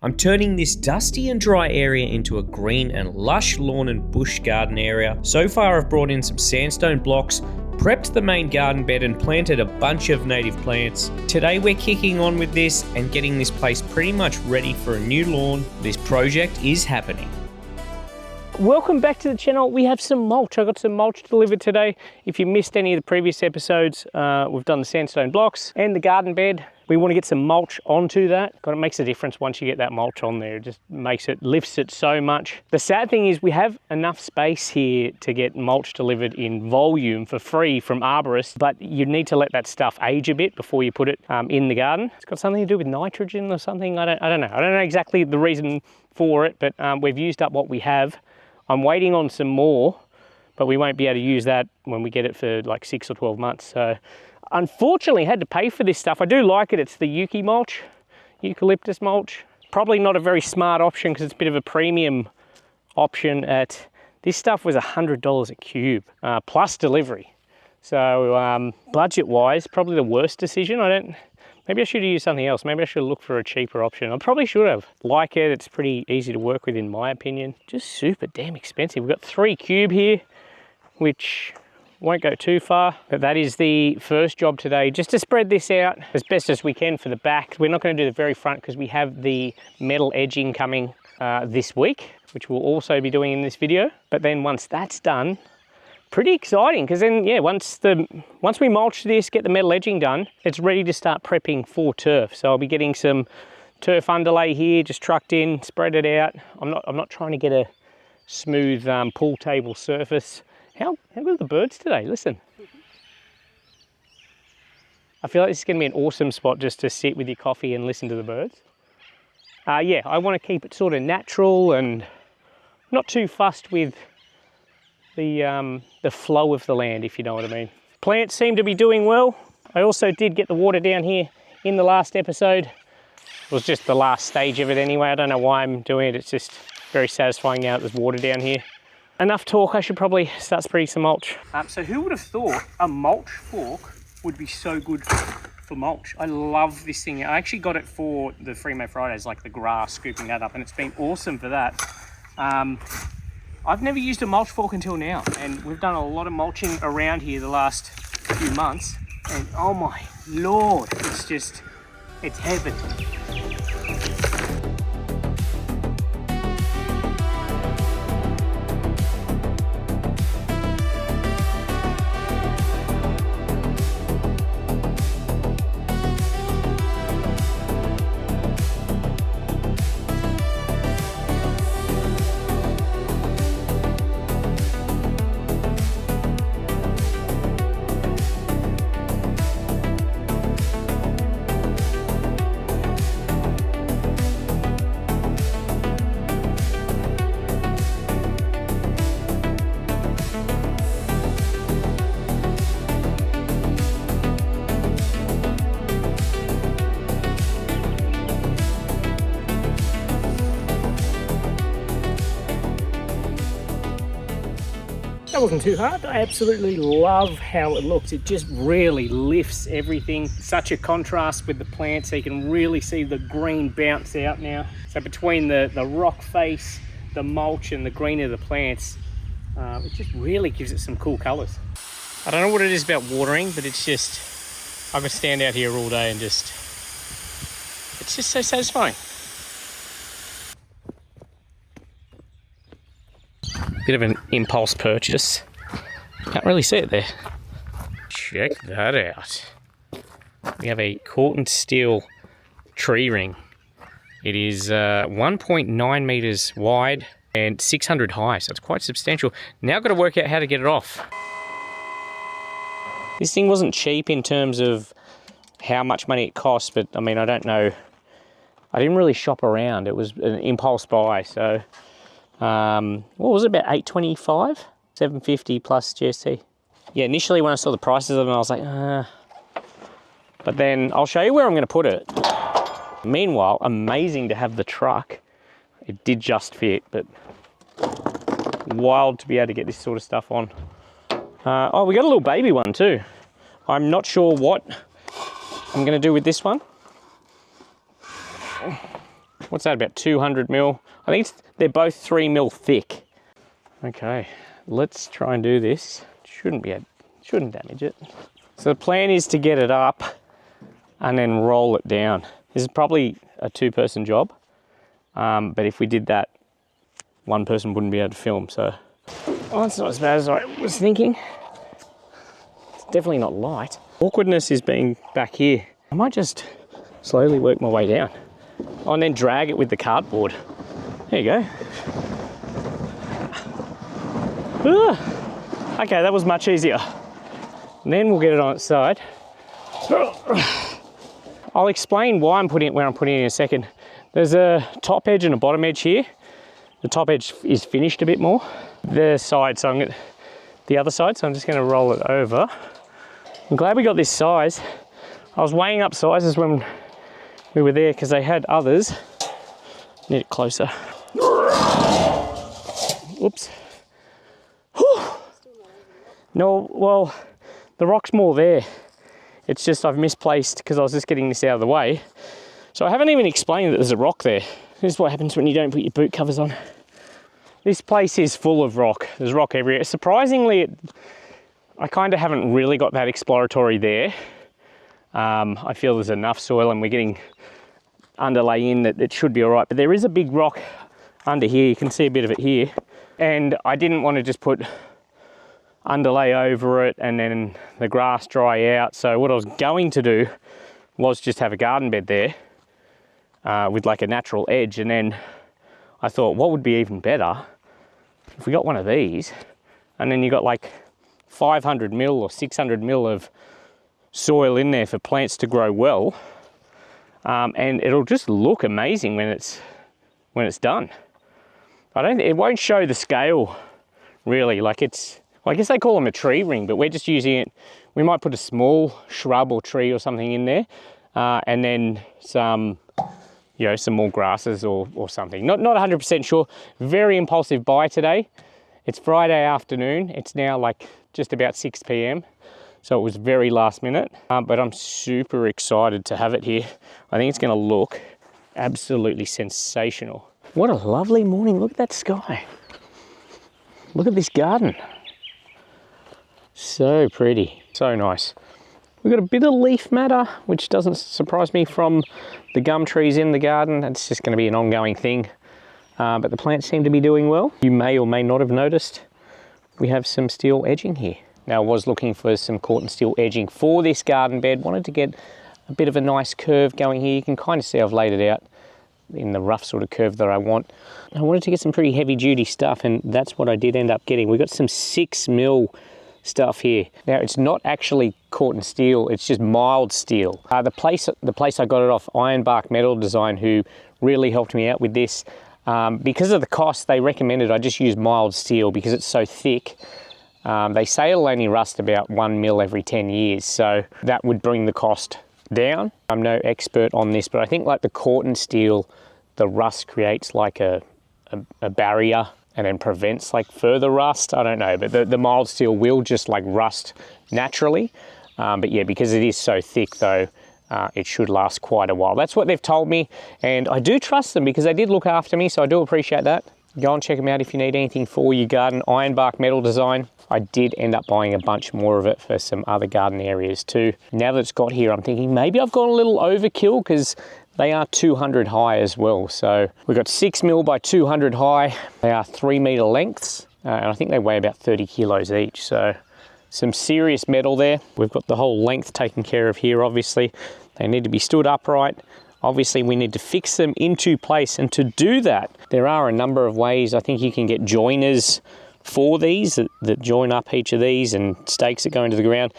I'm turning this dusty and dry area into a green and lush lawn and bush garden area. So far I've brought in some sandstone blocks, prepped the main garden bed and planted a bunch of native plants. Today we're kicking on with this and getting this place pretty much ready for a new lawn. This project is happening. Welcome back to the channel. We have some mulch. I got some mulch delivered today. If you missed any of the previous episodes, we've done the sandstone blocks and the garden bed. We want to get some mulch onto that. It makes a difference once you get that mulch on there. It just lifts it so much. The sad thing is we have enough space here to get mulch delivered in volume for free from arborists, but you need to let that stuff age a bit before you put it in the garden. It's got something to do with nitrogen or something. I don't know. I don't know exactly the reason for it, but we've used up what we have. I'm waiting on some more, but we won't be able to use that when we get it for like 6 or 12 months. So unfortunately, I had to pay for this stuff. I do like it. It's the eucalyptus mulch. Probably not a very smart option because it's a bit of a premium option. This stuff was $100 a cube, plus delivery. So budget-wise, probably the worst decision. Maybe I should have used something else. Maybe I should have looked for a cheaper option. I probably should have. Like it, it's pretty easy to work with in my opinion. Just super damn expensive. We've got 3 cube here, which won't go too far, but that is the first job today, just to spread this out as best as we can for the back. We're not going to do the very front because we have the metal edging coming this week, which we'll also be doing in this video. But then once that's done, pretty exciting, because then yeah, once we mulch this, get the metal edging done, it's ready to start prepping for turf. So I'll be getting some turf underlay here, just trucked in, spread it out. I'm not trying to get a smooth pool table surface. How good are the birds today? Listen. I feel like this is going to be an awesome spot just to sit with your coffee and listen to the birds. Yeah, I want to keep it sort of natural and not too fussed with the flow of the land, if you know what I mean. Plants seem to be doing well. I also did get the water down here in the last episode. It was just the last stage of it anyway. I don't know why I'm doing it. It's just very satisfying now that there's water down here. Enough talk, I should probably start spreading some mulch. So who would have thought a mulch fork would be so good for mulch? I love this thing. I actually got it for the Free-Made Fridays, like the grass, scooping that up, and it's been awesome for that. I've never used a mulch fork until now, and we've done a lot of mulching around here the last few months, and oh my Lord, it's heaven. That wasn't too hard. I absolutely love how it looks. It just really lifts everything. Such a contrast with the plants, so you can really see the green bounce out now. So between the rock face, the mulch and the green of the plants, it just really gives it some cool colors. I don't know what it is about watering, but it's just, I could stand out here all day and it's just so satisfying. Bit of an impulse purchase. Can't really see it there. Check that out. We have a Corten steel tree ring. It is 1.9 meters wide and 600 high, so it's quite substantial. Now I've got to work out how to get it off. This thing wasn't cheap in terms of how much money it cost, but I mean, I don't know. I didn't really shop around. It was an impulse buy, so what was it, about $825? $750 plus GST. Yeah, initially when I saw the prices of them, I was like, But then I'll show you where I'm going to put it. Meanwhile, amazing to have the truck. It did just fit, but wild to be able to get this sort of stuff on. Oh, we got a little baby one too. I'm not sure what I'm going to do with this one. what's that, about 200 mil? I think they're both 3 mil thick. Okay, let's try and do this. Shouldn't damage it. So the plan is to get it up and then roll it down. This is probably a 2-person job, but if we did that, 1 person wouldn't be able to film, so. Oh, it's not as bad as I was thinking. It's definitely not light. Awkwardness is being back here. I might just slowly work my way down. Oh, and then drag it with the cardboard. There you go. Okay, that was much easier. And then we'll get it on its side. I'll explain why I'm putting it where I'm putting it in a second. There's a top edge and a bottom edge here. The top edge is finished a bit more. The side, so I'm going the other side, so I'm just going to roll it over. I'm glad we got this size. I was weighing up sizes when we were there because they had others. Need it closer. Oops. No, well, the rock's more there. It's just I've misplaced because I was just getting this out of the way. So I haven't even explained that there's a rock there. This is what happens when you don't put your boot covers on. This place is full of rock. There's rock everywhere. Surprisingly, I kind of haven't really got that exploratory there. I feel there's enough soil and we're getting underlay in that it should be all right. But there is a big rock under here. You can see a bit of it here. And I didn't want to just put underlay over it and then the grass dry out. So what I was going to do was just have a garden bed there with like a natural edge. And then I thought, what would be even better if we got one of these and then you got like 500 mil or 600 mil of soil in there for plants to grow well, and it'll just look amazing when it's done. It won't show the scale really. Like well, I guess they call them a tree ring, but we're just using it. We might put a small shrub or tree or something in there, and then some, some more grasses or something. Not 100% sure. Very impulsive buy today. It's Friday afternoon. It's now like just about 6 p.m. So it was very last minute, but I'm super excited to have it here. I think it's going to look absolutely sensational. What a lovely morning. Look at that sky. Look at this garden. So pretty, so nice. We've got a bit of leaf matter, which doesn't surprise me from the gum trees in the garden. It's just going to be an ongoing thing, but the plants seem to be doing well. You may or may not have noticed we have some steel edging here. Now I was looking for some corten steel edging for this garden bed. Wanted to get a bit of a nice curve going here. You can kind of see I've laid it out in the rough sort of curve that I want. I wanted to get some pretty heavy duty stuff, and that's what I did end up getting. We got some 6 mil stuff here. Now it's not actually corten steel, it's just mild steel. The place I got it off, Ironbark Metal Design, who really helped me out with this. Because of the cost, they recommended I just use mild steel because it's so thick. They say it'll only rust about 1 mil every 10 years, so that would bring the cost down. I'm no expert on this, but I think like the corten steel, the rust creates like a barrier and then prevents like further rust. I don't know, but the mild steel will just like rust naturally. But yeah, because it is so thick though, it should last quite a while. That's what they've told me, and I do trust them because they did look after me, so I do appreciate that. Go and check them out if you need anything for your garden. Ironbark Metal Design. I did end up buying a bunch more of it for some other garden areas too. Now that it's got here, I'm thinking maybe I've gone a little overkill because they are 200 high as well. So we've got 6 mil by 200 high. They are 3 meter lengths, and I think they weigh about 30 kilos each. So some serious metal there. We've got the whole length taken care of here, obviously. They need to be stood upright. Obviously, we need to fix them into place, and to do that, there are a number of ways. I think you can get joiners for these that join up each of these, and stakes that go into the ground.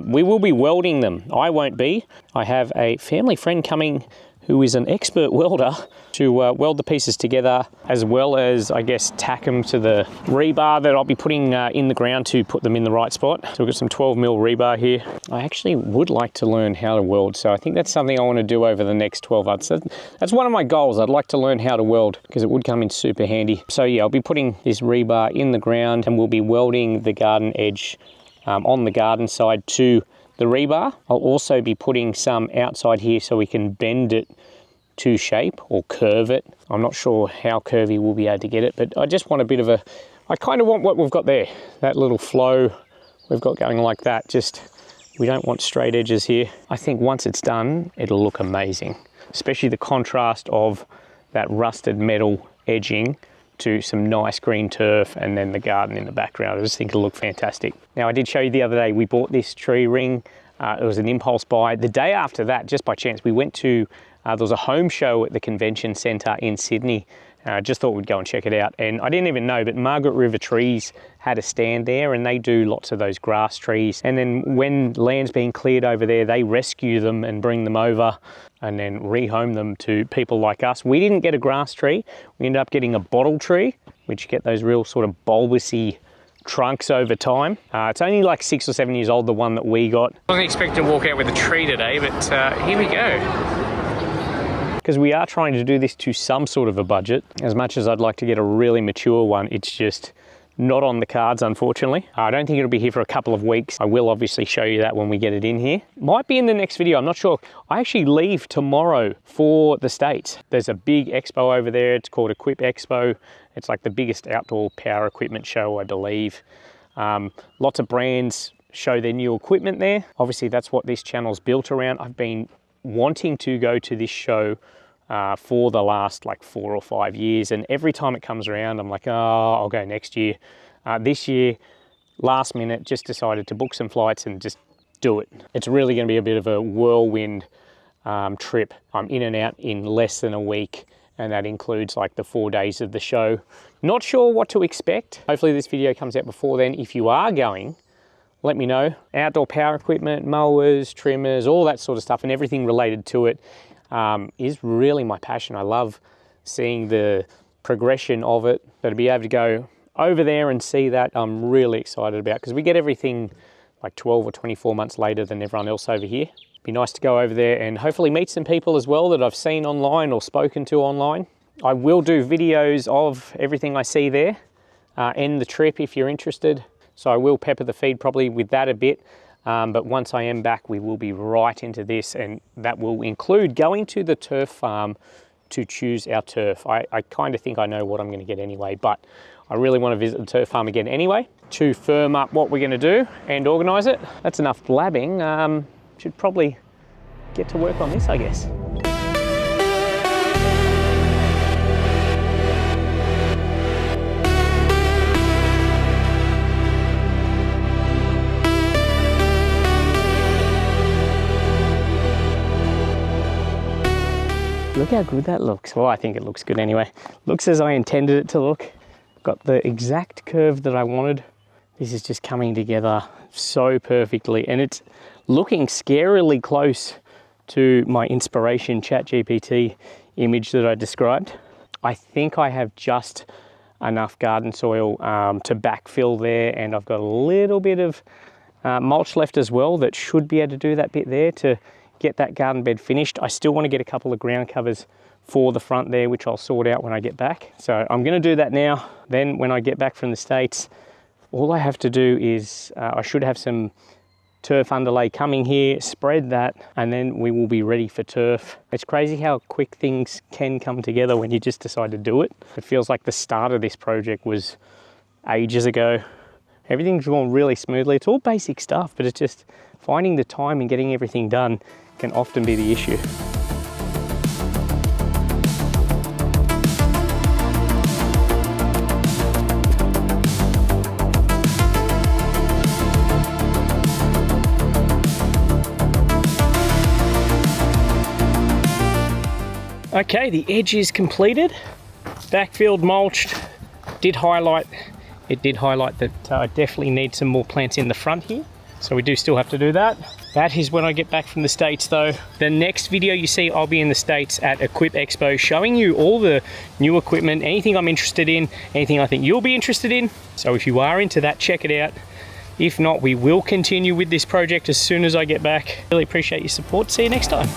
We will be welding them. I won't be. I have a family friend coming who is an expert welder to weld the pieces together, as well as, I guess, tack them to the rebar that I'll be putting in the ground to put them in the right spot. So we've got some 12 mil rebar here. I actually would like to learn how to weld, so I think that's something I want to do over the next 12 months. That's one of my goals. I'd like to learn how to weld because it would come in super handy. So yeah, I'll be putting this rebar in the ground, and we'll be welding the garden edge on the garden side to the rebar. I'll also be putting some outside here so we can bend it to shape or curve it. I'm not sure how curvy we'll be able to get it, but I just want a bit of a, I kind of want what we've got there, that little flow we've got going like that. Just, we don't want straight edges here. I think once it's done, it'll look amazing, especially the contrast of that rusted metal edging to some nice green turf and then the garden in the background. I just think it'll look fantastic. Now, I did show you the other day, we bought this tree ring. It was an impulse buy. The day after that, just by chance, we went to, there was a home show at the convention centre in Sydney. I just thought we'd go and check it out. And I didn't even know, but Margaret River Trees had a stand there, and they do lots of those grass trees. And then when land's being cleared over there, they rescue them and bring them over and then rehome them to people like us. We didn't get a grass tree. We ended up getting a bottle tree, which get those real sort of bulbousy trunks over time. It's only like 6 or 7 years old, the one that we got. I wasn't expecting to walk out with a tree today, but here we go. Because we are trying to do this to some sort of a budget. As much as I'd like to get a really mature one, it's just not on the cards, unfortunately. I don't think it'll be here for a couple of weeks. I will obviously show you that when we get it in here. Might be in the next video, I'm not sure. I actually leave tomorrow for the States. There's a big expo over there. It's called Equip Expo. It's like the biggest outdoor power equipment show, I believe. Lots of brands show their new equipment there. Obviously, that's what this channel's built around. I've been wanting to go to this show for the last like 4 or 5 years, and every time it comes around I'm like, oh, I'll go next year. This year, last minute, just decided to book some flights and just do it. It's really going to be a bit of a whirlwind trip. I'm in and out in less than a week, and that includes like the 4 days of the show. Not sure what to expect. Hopefully this video comes out before then. If you are going, let me know. Outdoor power equipment, mowers, trimmers, all that sort of stuff, and everything related to it is really my passion. I love seeing the progression of it. So to be able to go over there and see that, I'm really excited about, because we get everything like 12 or 24 months later than everyone else over here. It'd be nice to go over there and hopefully meet some people as well that I've seen online or spoken to online. I will do videos of everything I see there and the trip if you're interested. So I will pepper the feed probably with that a bit. But once I am back, we will be right into this, and that will include going to the turf farm to choose our turf. I kind of think I know what I'm going to get anyway, but I really want to visit the turf farm again anyway to firm up what we're going to do and organise it. That's enough blabbing. Should probably get to work on this, I guess. Look how good that looks. Well, I think it looks good anyway. Looks as I intended it to look. Got the exact curve that I wanted. This is just coming together so perfectly, and it's looking scarily close to my inspiration ChatGPT image that I described. I think I have just enough garden soil to backfill there, and I've got a little bit of mulch left as well that should be able to do that bit there to get that garden bed finished. I still want to get a couple of ground covers for the front there, which I'll sort out when I get back. So I'm going to do that now. Then when I get back from the States, all I have to do is, I should have some turf underlay coming here, spread that, and then we will be ready for turf. It's crazy how quick things can come together when you just decide to do it. It feels like the start of this project was ages ago. Everything's gone really smoothly. It's all basic stuff, but it's just finding the time and getting everything done can often be the issue. Okay, the edge is completed. Backfilled, mulched. It did highlight that I definitely need some more plants in the front here. So we do still have to do that. That is when I get back from the States though. The next video you see, I'll be in the States at Equip Expo showing you all the new equipment, anything I'm interested in, anything I think you'll be interested in. So if you are into that, check it out. If not, we will continue with this project as soon as I get back. Really appreciate your support. See you next time.